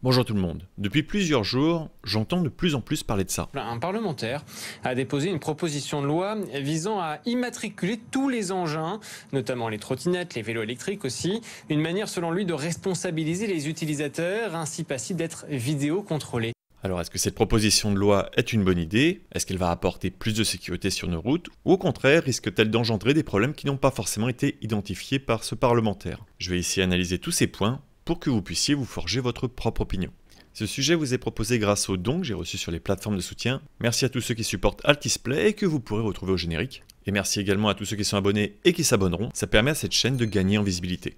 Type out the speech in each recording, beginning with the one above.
Bonjour tout le monde. Depuis plusieurs jours, j'entends de plus en plus parler de ça. Un parlementaire a déposé une proposition de loi visant à immatriculer tous les engins, notamment les trottinettes, les vélos électriques aussi. Une manière selon lui de responsabiliser les utilisateurs, ainsi passibles d'être vidéo-contrôlés. Alors est-ce que cette proposition de loi est une bonne idée? Est-ce qu'elle va apporter plus de sécurité sur nos routes? Ou au contraire, risque-t-elle d'engendrer des problèmes qui n'ont pas forcément été identifiés par ce parlementaire? Je vais ici analyser tous ces points pour que vous puissiez vous forger votre propre opinion. Ce sujet vous est proposé grâce aux dons que j'ai reçus sur les plateformes de soutien. Merci à tous ceux qui supportent Altisplay et que vous pourrez retrouver au générique. Et merci également à tous ceux qui sont abonnés et qui s'abonneront, ça permet à cette chaîne de gagner en visibilité.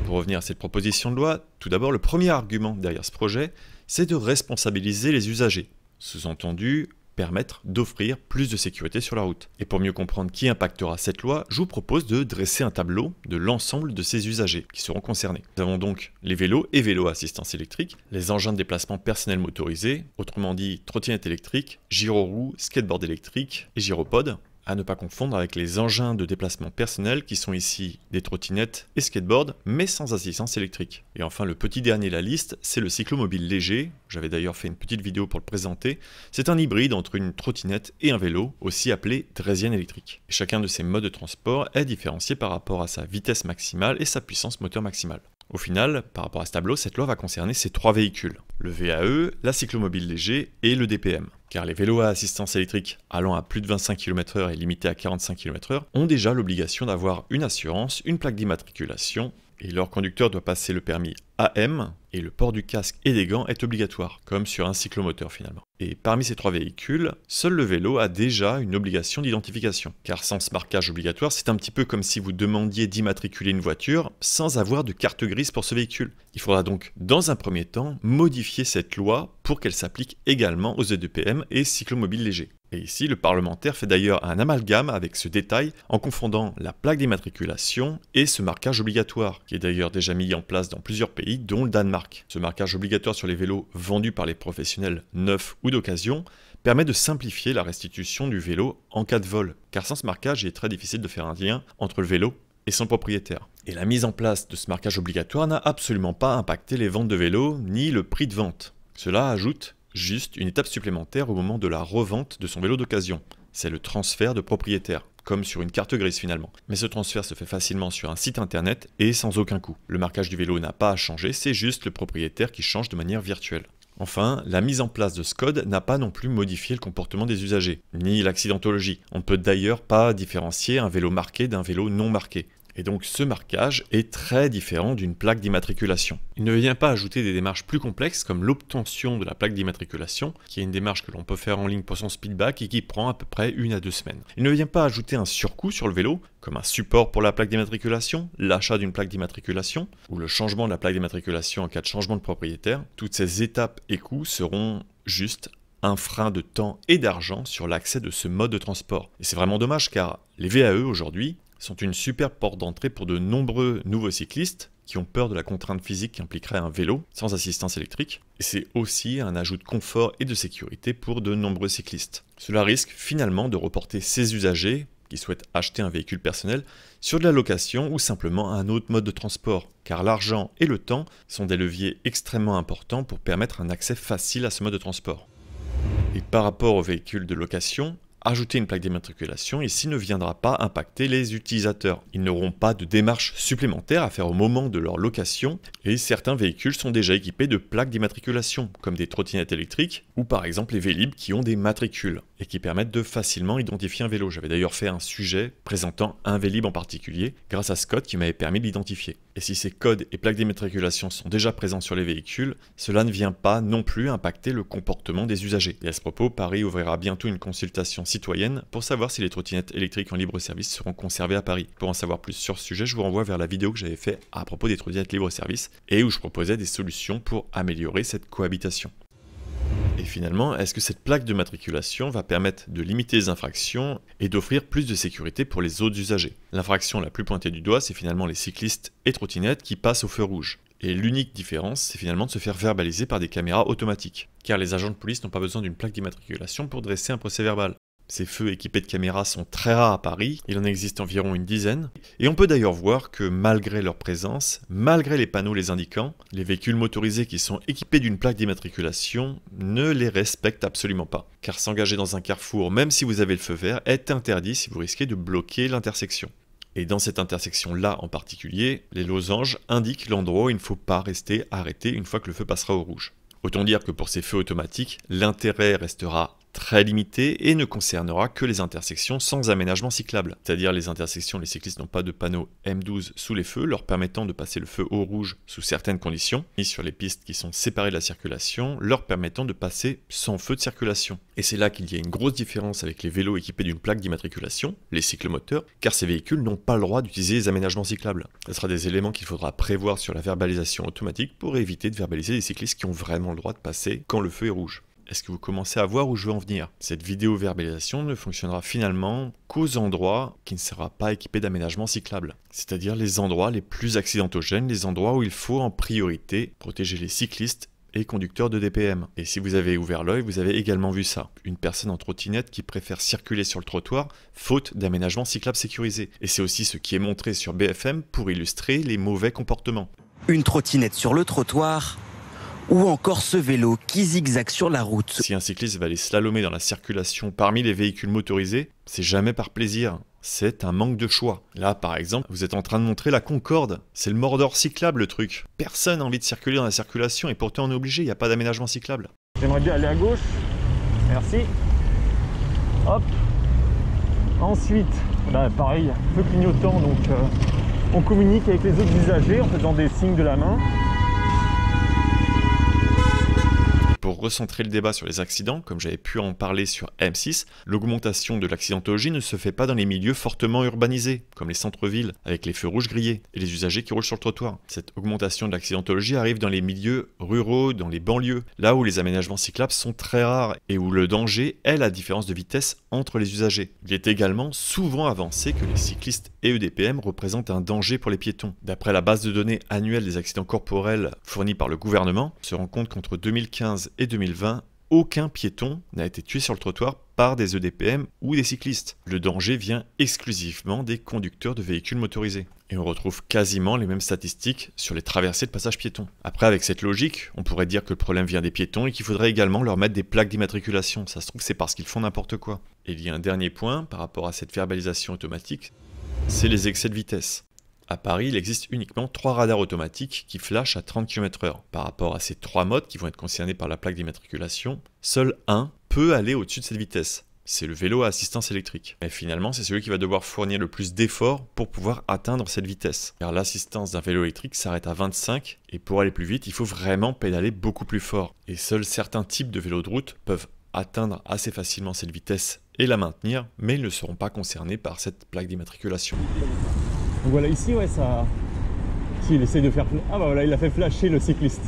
Pour revenir à cette proposition de loi, tout d'abord le premier argument derrière ce projet, c'est de responsabiliser les usagers. Sous-entendu, permettre d'offrir plus de sécurité sur la route. Et pour mieux comprendre qui impactera cette loi, je vous propose de dresser un tableau de l'ensemble de ces usagers qui seront concernés. Nous avons donc les vélos et vélos à assistance électrique, les engins de déplacement personnel motorisés, autrement dit trottinettes électriques, gyroroues, skateboard électriques et gyropodes, à ne pas confondre avec les engins de déplacement personnel qui sont ici des trottinettes et skateboards, mais sans assistance électrique. Et enfin, le petit dernier de la liste, c'est le cyclomobile léger. J'avais d'ailleurs fait une petite vidéo pour le présenter. C'est un hybride entre une trottinette et un vélo, aussi appelé draisienne électrique. Et chacun de ces modes de transport est différencié par rapport à sa vitesse maximale et sa puissance moteur maximale. Au final, par rapport à ce tableau, cette loi va concerner ces trois véhicules, le VAE, la cyclomobile léger et le DPM. Car les vélos à assistance électrique allant à plus de 25 km/h et limités à 45 km/h ont déjà l'obligation d'avoir une assurance, une plaque d'immatriculation, et leur conducteur doit passer le permis AM, et le port du casque et des gants est obligatoire, comme sur un cyclomoteur finalement. Et parmi ces trois véhicules, seul le vélo a déjà une obligation d'identification. Car sans ce marquage obligatoire, c'est un petit peu comme si vous demandiez d'immatriculer une voiture sans avoir de carte grise pour ce véhicule. Il faudra donc, dans un premier temps, modifier cette loi pour qu'elle s'applique également aux EDPM et cyclomobiles légers. Et ici, le parlementaire fait d'ailleurs un amalgame avec ce détail en confondant la plaque d'immatriculation et ce marquage obligatoire, qui est d'ailleurs déjà mis en place dans plusieurs pays, dont le Danemark. Ce marquage obligatoire sur les vélos vendus par les professionnels neufs ou d'occasion permet de simplifier la restitution du vélo en cas de vol, car sans ce marquage, il est très difficile de faire un lien entre le vélo et son propriétaire. Et la mise en place de ce marquage obligatoire n'a absolument pas impacté les ventes de vélos ni le prix de vente. Cela ajoute juste une étape supplémentaire au moment de la revente de son vélo d'occasion. C'est le transfert de propriétaire, comme sur une carte grise finalement. Mais ce transfert se fait facilement sur un site internet et sans aucun coût. Le marquage du vélo n'a pas à changer, c'est juste le propriétaire qui change de manière virtuelle. Enfin, la mise en place de ce code n'a pas non plus modifié le comportement des usagers, ni l'accidentologie. On ne peut d'ailleurs pas différencier un vélo marqué d'un vélo non marqué. Et donc ce marquage est très différent d'une plaque d'immatriculation. Il ne vient pas ajouter des démarches plus complexes comme l'obtention de la plaque d'immatriculation, qui est une démarche que l'on peut faire en ligne pour son speedback et qui prend à peu près 1 à 2 semaines. Il ne vient pas ajouter un surcoût sur le vélo, comme un support pour la plaque d'immatriculation, l'achat d'une plaque d'immatriculation, ou le changement de la plaque d'immatriculation en cas de changement de propriétaire. Toutes ces étapes et coûts seront juste un frein de temps et d'argent sur l'accès de ce mode de transport. Et c'est vraiment dommage car les VAE aujourd'hui sont une superbe porte d'entrée pour de nombreux nouveaux cyclistes qui ont peur de la contrainte physique qui impliquerait un vélo sans assistance électrique. Et c'est aussi un ajout de confort et de sécurité pour de nombreux cyclistes. Cela risque finalement de reporter ces usagers qui souhaitent acheter un véhicule personnel sur de la location ou simplement un autre mode de transport, car l'argent et le temps sont des leviers extrêmement importants pour permettre un accès facile à ce mode de transport. Et par rapport aux véhicules de location, ajouter une plaque d'immatriculation ici ne viendra pas impacter les utilisateurs. Ils n'auront pas de démarches supplémentaires à faire au moment de leur location et certains véhicules sont déjà équipés de plaques d'immatriculation, comme des trottinettes électriques ou par exemple les Vélib qui ont des matricules et qui permettent de facilement identifier un vélo. J'avais d'ailleurs fait un sujet présentant un Vélib en particulier grâce à ce code qui m'avait permis de l'identifier. Et si ces codes et plaques d'immatriculation sont déjà présents sur les véhicules, cela ne vient pas non plus impacter le comportement des usagers. Et à ce propos, Paris ouvrira bientôt une consultation citoyenne pour savoir si les trottinettes électriques en libre service seront conservées à Paris. Pour en savoir plus sur ce sujet, je vous renvoie vers la vidéo que j'avais faite à propos des trottinettes libre service et où je proposais des solutions pour améliorer cette cohabitation. Et finalement, est-ce que cette plaque de matriculation va permettre de limiter les infractions et d'offrir plus de sécurité pour les autres usagers? L'infraction la plus pointée du doigt, c'est finalement les cyclistes et trottinettes qui passent au feu rouge. Et l'unique différence, c'est finalement de se faire verbaliser par des caméras automatiques. Car les agents de police n'ont pas besoin d'une plaque d'immatriculation pour dresser un procès verbal. Ces feux équipés de caméras sont très rares à Paris, il en existe environ une dizaine, et on peut d'ailleurs voir que malgré leur présence, malgré les panneaux les indiquant, les véhicules motorisés qui sont équipés d'une plaque d'immatriculation ne les respectent absolument pas. Car s'engager dans un carrefour, même si vous avez le feu vert, est interdit si vous risquez de bloquer l'intersection. Et dans cette intersection-là en particulier, les losanges indiquent l'endroit où il ne faut pas rester arrêté une fois que le feu passera au rouge. Autant dire que pour ces feux automatiques, l'intérêt restera très limité et ne concernera que les intersections sans aménagement cyclable. C'est-à-dire les intersections où les cyclistes n'ont pas de panneau M12 sous les feux, leur permettant de passer le feu au rouge sous certaines conditions, ni sur les pistes qui sont séparées de la circulation, leur permettant de passer sans feu de circulation. Et c'est là qu'il y a une grosse différence avec les vélos équipés d'une plaque d'immatriculation, les cyclomoteurs, car ces véhicules n'ont pas le droit d'utiliser les aménagements cyclables. Ce sera des éléments qu'il faudra prévoir sur la verbalisation automatique pour éviter de verbaliser les cyclistes qui ont vraiment le droit de passer quand le feu est rouge. Est-ce que vous commencez à voir où je veux en venir? Cette vidéo verbalisation ne fonctionnera finalement qu'aux endroits qui ne seront pas équipés d'aménagements cyclables. C'est-à-dire les endroits les plus accidentogènes, les endroits où il faut en priorité protéger les cyclistes et conducteurs de DPM. Et si vous avez ouvert l'œil, vous avez également vu ça. Une personne en trottinette qui préfère circuler sur le trottoir faute d'aménagement cyclable sécurisé. Et c'est aussi ce qui est montré sur BFM pour illustrer les mauvais comportements. Une trottinette sur le trottoir ou encore ce vélo qui zigzague sur la route. Si un cycliste va aller slalomer dans la circulation parmi les véhicules motorisés, c'est jamais par plaisir, c'est un manque de choix. Là, par exemple, vous êtes en train de montrer la Concorde, c'est le Mordor cyclable le truc. Personne n'a envie de circuler dans la circulation et pourtant on est obligé, il n'y a pas d'aménagement cyclable. J'aimerais bien aller à gauche, merci. Hop. Ensuite, pareil, feu clignotant, donc on communique avec les autres usagers en faisant des signes de la main. Pour recentrer le débat sur les accidents, comme j'avais pu en parler sur M6, l'augmentation de l'accidentologie ne se fait pas dans les milieux fortement urbanisés, comme les centres-villes, avec les feux rouges grillés et les usagers qui roulent sur le trottoir. Cette augmentation de l'accidentologie arrive dans les milieux ruraux, dans les banlieues, là où les aménagements cyclables sont très rares et où le danger est la différence de vitesse entre les usagers. Il est également souvent avancé que les cyclistes et EDPM représentent un danger pour les piétons. D'après la base de données annuelle des accidents corporels fournie par le gouvernement, on se rend compte qu'entre 2015 et 2020, aucun piéton n'a été tué sur le trottoir par des EDPM ou des cyclistes. Le danger vient exclusivement des conducteurs de véhicules motorisés. Et on retrouve quasiment les mêmes statistiques sur les traversées de passage piétons. Après, avec cette logique, on pourrait dire que le problème vient des piétons et qu'il faudrait également leur mettre des plaques d'immatriculation. Ça se trouve, c'est parce qu'ils font n'importe quoi. Et il y a un dernier point par rapport à cette verbalisation automatique, c'est les excès de vitesse. À Paris, il existe uniquement 3 radars automatiques qui flashent à 30 km/h. Par rapport à ces 3 modes qui vont être concernés par la plaque d'immatriculation, seul un peut aller au-dessus de cette vitesse. C'est le vélo à assistance électrique. Et finalement, c'est celui qui va devoir fournir le plus d'efforts pour pouvoir atteindre cette vitesse. Car l'assistance d'un vélo électrique s'arrête à 25 et pour aller plus vite, il faut vraiment pédaler beaucoup plus fort. Et seuls certains types de vélos de route peuvent atteindre assez facilement cette vitesse et la maintenir, mais ils ne seront pas concernés par cette plaque d'immatriculation. Donc voilà, ici, ouais, ça... Si, il essaie de faire... Ah bah voilà, il a fait flasher le cycliste.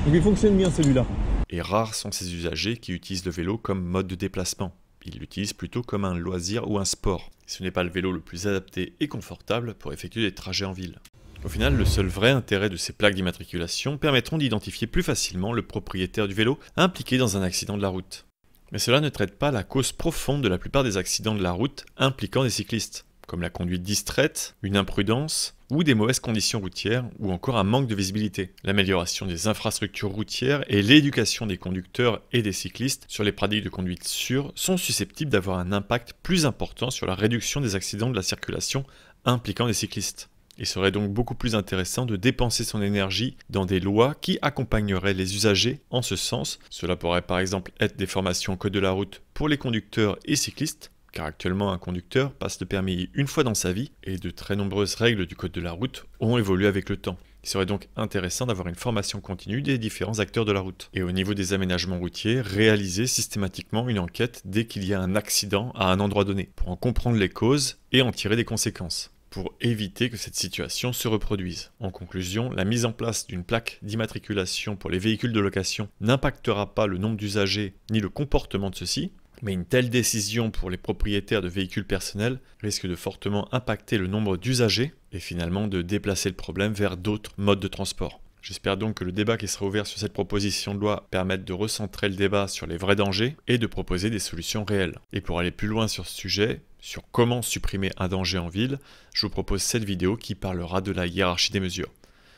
Donc il fonctionne bien celui-là. Et rares sont ces usagers qui utilisent le vélo comme mode de déplacement. Ils l'utilisent plutôt comme un loisir ou un sport. Ce n'est pas le vélo le plus adapté et confortable pour effectuer des trajets en ville. Au final, le seul vrai intérêt de ces plaques d'immatriculation permettront d'identifier plus facilement le propriétaire du vélo impliqué dans un accident de la route. Mais cela ne traite pas la cause profonde de la plupart des accidents de la route impliquant des cyclistes, comme la conduite distraite, une imprudence, ou des mauvaises conditions routières, ou encore un manque de visibilité. L'amélioration des infrastructures routières et l'éducation des conducteurs et des cyclistes sur les pratiques de conduite sûre sont susceptibles d'avoir un impact plus important sur la réduction des accidents de la circulation impliquant des cyclistes. Il serait donc beaucoup plus intéressant de dépenser son énergie dans des lois qui accompagneraient les usagers en ce sens. Cela pourrait par exemple être des formations au code de la route pour les conducteurs et cyclistes, car actuellement un conducteur passe le permis une fois dans sa vie et de très nombreuses règles du code de la route ont évolué avec le temps. Il serait donc intéressant d'avoir une formation continue des différents acteurs de la route. Et au niveau des aménagements routiers, réaliser systématiquement une enquête dès qu'il y a un accident à un endroit donné, pour en comprendre les causes et en tirer des conséquences, pour éviter que cette situation se reproduise. En conclusion, la mise en place d'une plaque d'immatriculation pour les véhicules de location n'impactera pas le nombre d'usagers ni le comportement de ceux-ci, mais une telle décision pour les propriétaires de véhicules personnels risque de fortement impacter le nombre d'usagers et finalement de déplacer le problème vers d'autres modes de transport. J'espère donc que le débat qui sera ouvert sur cette proposition de loi permette de recentrer le débat sur les vrais dangers et de proposer des solutions réelles. Et pour aller plus loin sur ce sujet, sur comment supprimer un danger en ville, je vous propose cette vidéo qui parlera de la hiérarchie des mesures.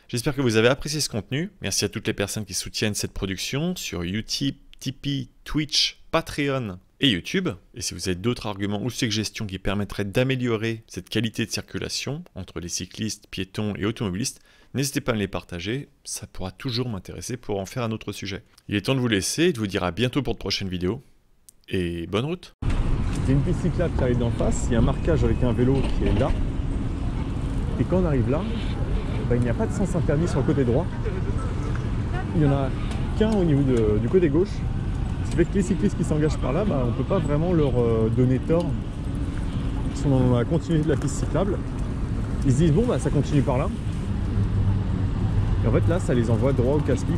J'espère que vous avez apprécié ce contenu. Merci à toutes les personnes qui soutiennent cette production sur Utip, Tipeee, Twitch, Patreon et YouTube. Et si vous avez d'autres arguments ou suggestions qui permettraient d'améliorer cette qualité de circulation entre les cyclistes, piétons et automobilistes, n'hésitez pas à me les partager, ça pourra toujours m'intéresser pour en faire un autre sujet. Il est temps de vous laisser et de vous dire à bientôt pour de prochaines vidéos. Et bonne route! Il y a une piste cyclable qui arrive d'en face, il y a un marquage avec un vélo qui est là. Et quand on arrive là, il n'y a pas de sens interdit sur le côté droit. Il n'y en a qu'un au niveau du côté gauche. Ce qui fait que les cyclistes qui s'engagent par là, on ne peut pas vraiment leur donner tort. Ils sont dans la continuité de la piste cyclable. Ils se disent bon ça continue par là. Et en fait là ça les envoie droit au casse-pipe.